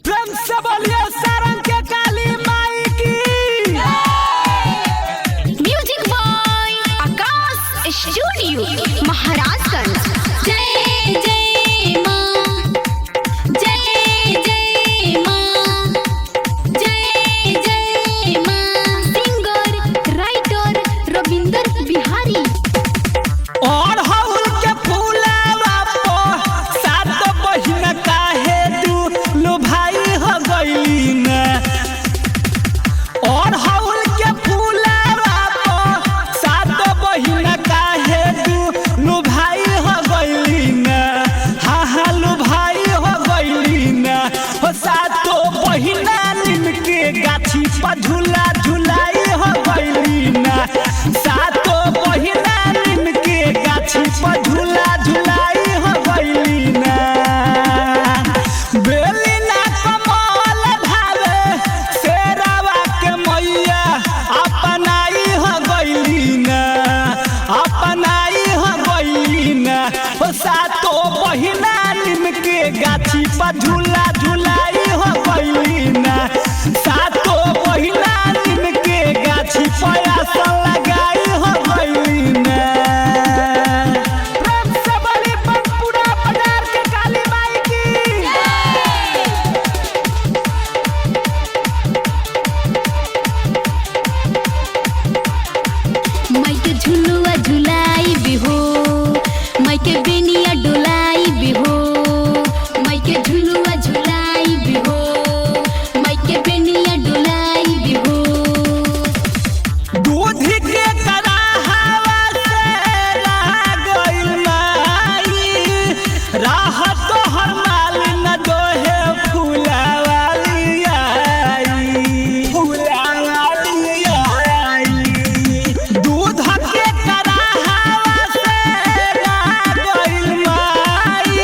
प्रेम से बोलिए सारंग के काली माई की। म्यूजिक बॉय आकाश स्टूडियो महाराजगंज। जय जय मां, जय जय मां, जय जय मां। Singer writer Ravinder Bihari. और हउल के फूलावा पो सात बहिन काहे तू लुभाई हो गइली न। और हउल के फूलावा पो सात बहिन काहे तू लुभाई हो गइली न। हाँ हाँ लुभाई हो गइली न। हो सातो बहिना नीम के गाछी पर झूला झुलाई हो गइली न। सातो बहिना नीम के गाछी पर झूला झुलाई हो गइली न। बेली ना कमल भावे शेरावा के मैया अपनाई हो गइली न। अपनाई हो गइली न। हो सातो बहिना नीम के गाछी पर झूला झुलाई हो गइली न। सातो बहिना नीम के गाछी पर आसन लगाई हो गइली न। प्रेम से बोली पूरा बाजार के काली माई की। माई के झुलुआ झुलाई भी हो, माई के बेनिया डोलाई भी हो। माई के झुलुआ झुलाई भी हो, माई के बेनिया डोलाई भी हो। दूध के कराहवा से रह गइल माई। राहत हर माल न दोहे फूलावाली आई। फूलावाली आई। दूध के कराहवा से रह गइल माई।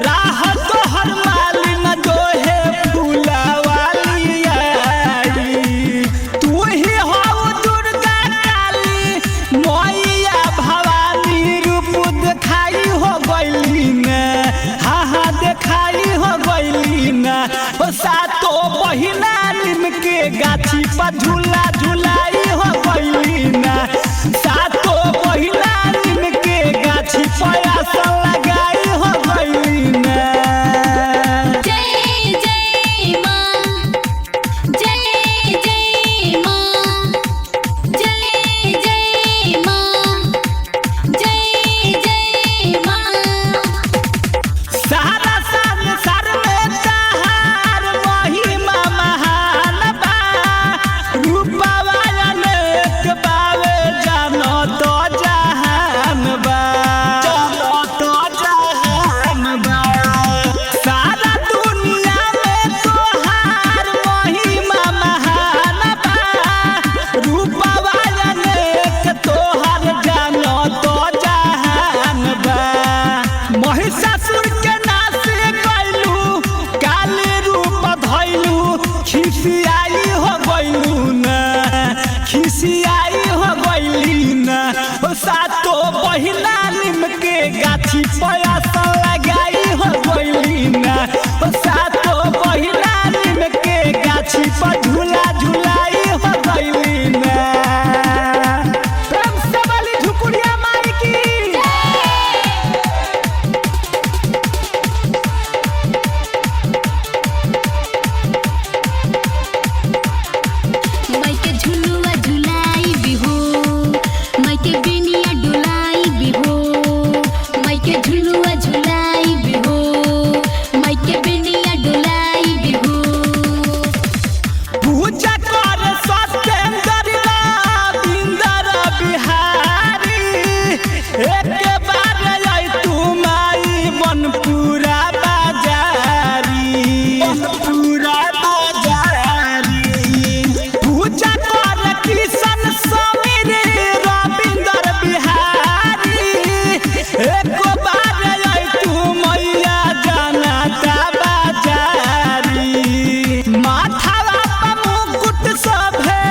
राहत हर माल न दोहे फूलावाली आई। तू ही हो दुर्गा काली मैया भवानी रूप देखाई हो गइली न। हाँ हाँ देखाई हो गइली न। हो सातो बहिना नीम के गाछी पर झूला झुलाई हो गइली न। सातो बहिना नीम के गाछी पर आसन लगाई हो गइली न। जय जय मां, जय जय मां, जय जय मां, जय जय मां। सारा संसार में तहार महिमा महान बा। रूपवा अनेक बावे जानो तो जहान बा। जानो तो जहान बा। सारा दुनिया में तोहार महिमा महान बा। रूपवा अनेक तोहार जानो तो जहान बा। महिषासुर के नाश कइलू काली रूप धइलू। खिसियाई हो गइलू न। खिसियाई हो गइली न। हो सातो बहिना नीम के गाछी पर आसन लगाई हो गइली न। हो सातो बहिना नीम के गाछी पर झूला झुलाई हो गइली न। प्रेम से बोली झुकुरिया माई की। माई के झुलुआ झुलाई भी हो, माई के बेनिया डोलाई भी हो। माई के झुलुआ झुलाई भी हो, माई के बेनिया डोलाई भी हो। पूजा कर सत्येंद्र रविंदर बिहारी। एक बार आई तू माई बनपुरा बाजारी। बनपुरा बाजारी। पूजा कर किशन समीर रविंदर बिहारी। एक बार आई तू मैया जानता बाजारी। माथावा पर मुकुट सभे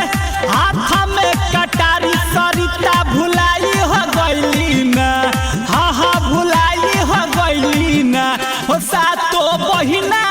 हाथ में कटारी सरिता भुलाई हो गइली न। पहिला